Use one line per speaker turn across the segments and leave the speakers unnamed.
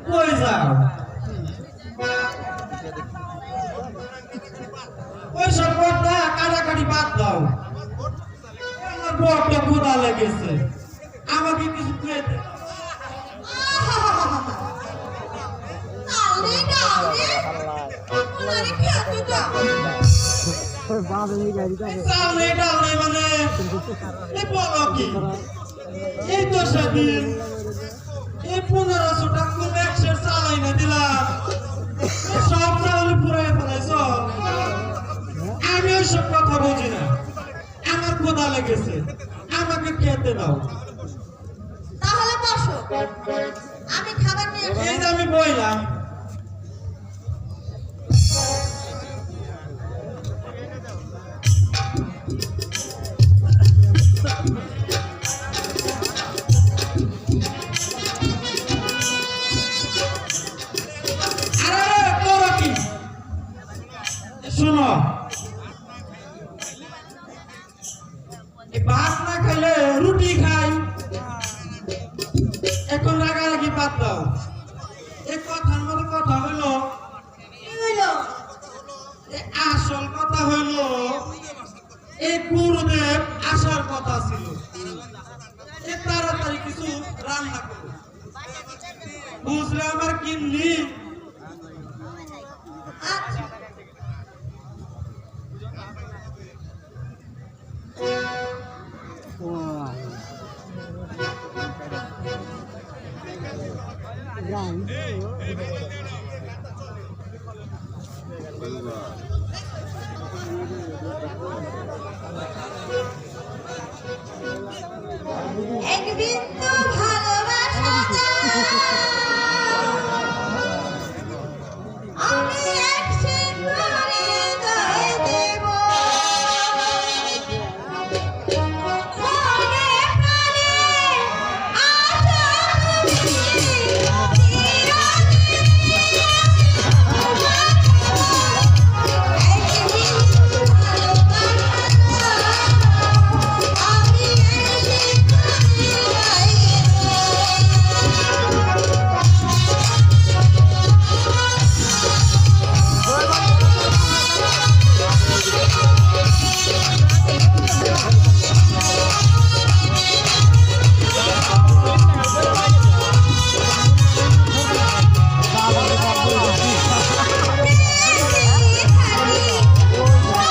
কই যাও ওই সব কথা কাটাকাটি বাদ দাও আমার বড্ড ক্ষুধা লেগেছে আমাকে কিছু খেতে মানে এই তো সেদিন এই 1500 টাকা ব্যাগসের চালাই না দিলাম সব চাউল পুরাই ফেলাইছ আমি ওইসব কথা বুঝি না আমার ক্ষুধা লেগেছে আমাকে খেতে দাও
তাহলে বসো আমি খাবার নিয়ে
এই যে আমি বইলাম শোনো ভাত না খাইলে রুটি খাই এখন রাগারাগি বাদ দাও এই কথার মধ্যে কথা হইলো আসল কথা হইলো এই গুরুদেব আসার কথা ছিল তাড়াতাড়ি কিছু রান্না করো বুঝলে আমার কিন্নি
একদিন তো ভালোবাসা আমি এক সিন্দুরে গায়ে দেব মনে প্রাণে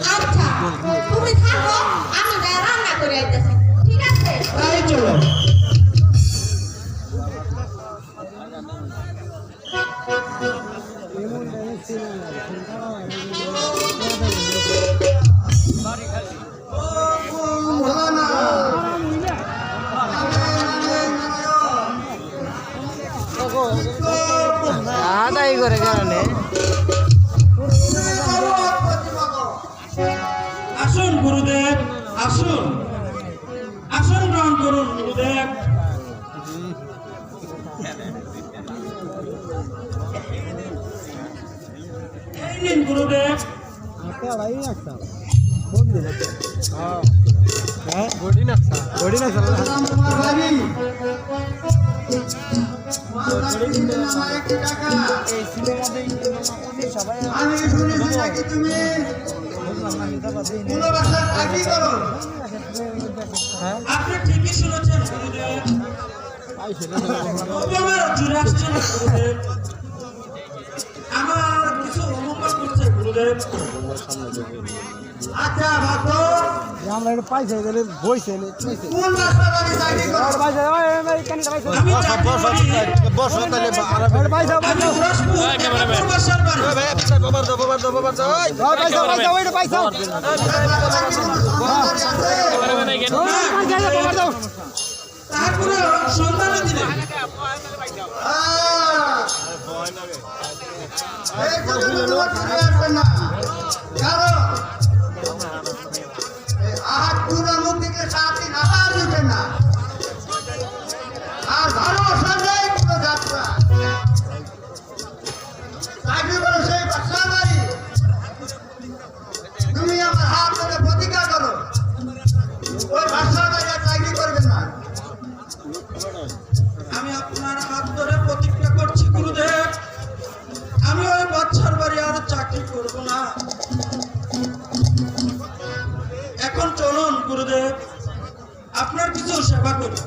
আশা তুমি থাকো আমি রান্না করে আইতেছি ঠিক আছে
তাই চলো
আদায় করে কারণে
আসুন গুরুদেব আসুন আসন গ্রহণ করুন গুরুদেব এই নিন গুরুদেব
আমি শুনেছি নাকি তুমি ভালোবাসার আগে করো
আপনি ঠিকই শুনেছেন গুরুদেব। আমার জোরে আসছে না গুরুদেব। আমার কিছু অমঙ্গল করছে গুরুদেব। আচ্ছা ভাতো
আমরা এটা পাইছে গেলে বইছে
কোন রাস্তা বাড়ি চাকরি করো? আমি চাকরি করি। আমি উরাসপুর বাসার বাড়ি। তারপরে সন্ধান দিলে
আর ভালো সাজাই কোনো যাত্রা চাকরি করো সেই বাসা বাড়ি তুমি আমার হাত ধরে প্রতিজ্ঞা করো ওই বাসা বাড়ি আর চাকরি করবেন না।
আমি আপনার হাত ধরে প্রতিজ্ঞা করছি গুরুদেব, আমি ওই বাচ্চার বাড়ি আর চাকরি করব না। এখন চলুন গুরুদেব, আপনার কিছু সেবা করি।